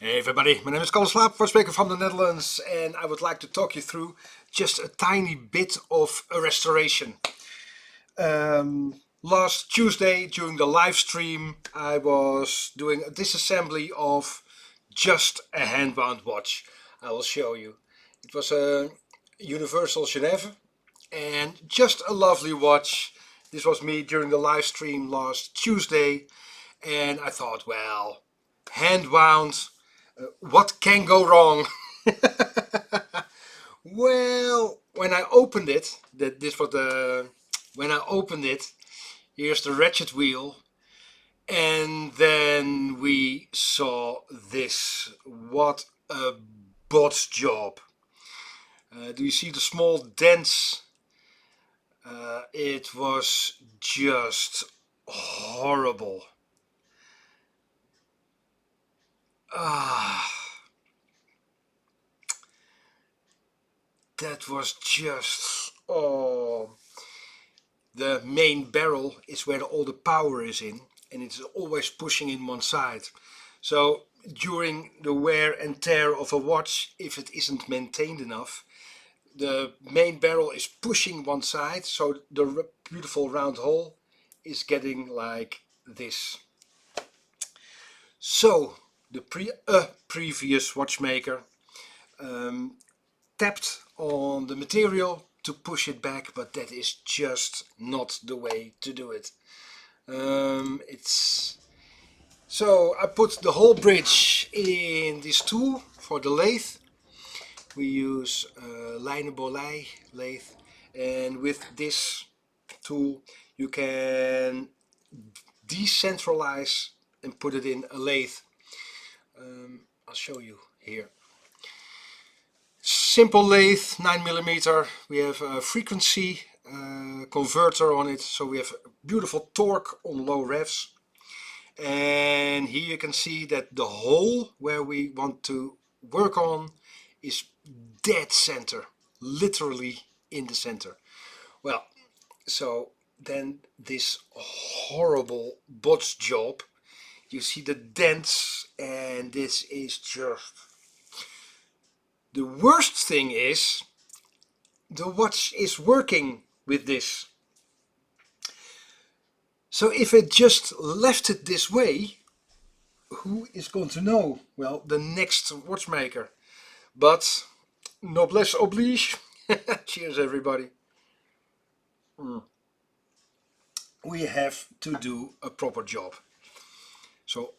Hey everybody, my name is Kalle Slaap, Watchmaker from the Netherlands, and I would like to talk you through just a tiny bit of a restoration. Last Tuesday during the live stream I was doing a disassembly of just a hand-wound watch. I will show you. It was a Universal Genève and just a lovely watch. This was me during the live stream last Tuesday, and I thought, well, hand-wound. What can go wrong? Well, when I opened it, when I opened it, here's the ratchet wheel, and then we saw this. What a botched job. Do you see the small dents? It was just horrible. That was just, oh. The main barrel is where all the power is in, and it's always pushing in one side. So during the wear and tear of a watch, if it isn't maintained enough, the main barrel is pushing one side, so the beautiful round hole is getting like this. So the previous watchmaker tapped on the material to push it back, but that is just not the way to do it. So I put the whole bridge in this tool for the lathe. We use lineable lathe, and with this tool you can decentralize and put it in a lathe. I'll show you here. Simple lathe, 9mm. We have a frequency converter on it, so we have beautiful torque on low revs. And here you can see that the hole where we want to work on is dead center, literally in the center. Well, so then this horrible botched job, you see the dents, and this is just... The worst thing is, the watch is working with this. So if it just left it this way, who is going to know? Well, the next watchmaker. But noblesse oblige. Cheers everybody. We have to do a proper job. So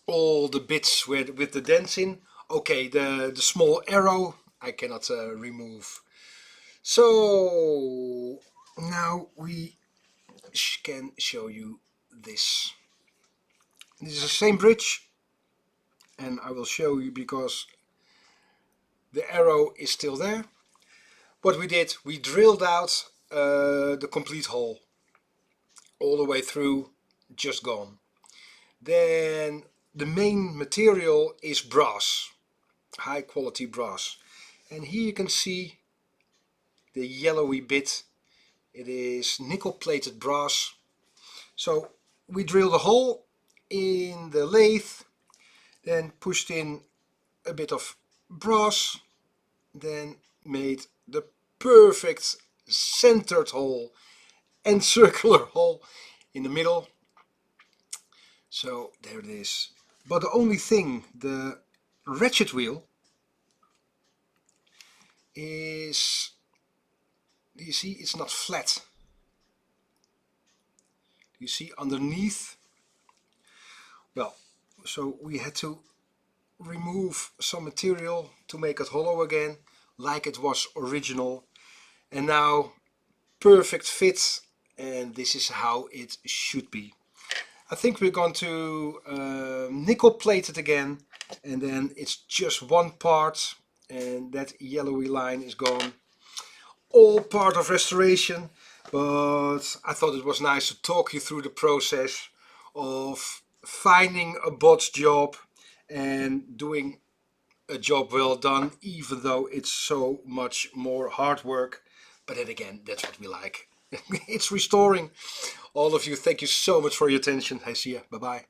all the bits with the dents in. Okay, the small arrow I cannot remove. So now we can show you this. This is the same bridge, and I will show you because the arrow is still there. What we did, we drilled out the complete hole all the way through, just gone. Then the main material is brass, high quality brass, and here you can see the yellowy bit. It is nickel plated brass. So we drilled a hole in the lathe, then pushed in a bit of brass, then made the perfect centered hole and circular hole in the middle. So there it is. But the only thing, the ratchet wheel is, you see, it's not flat. You see underneath? Well, so we had to remove some material to make it hollow again, like it was original. And now perfect fit, and this is how it should be. I think we're going to nickel plate it again, and then it's just one part, and that yellowy line is gone. All part of restoration, but I thought it was nice to talk you through the process of finding a botched job and doing a job well done, even though it's so much more hard work. But then again, that's what we like. It's restoring. All of you, thank you so much for your attention. I see ya. Bye bye.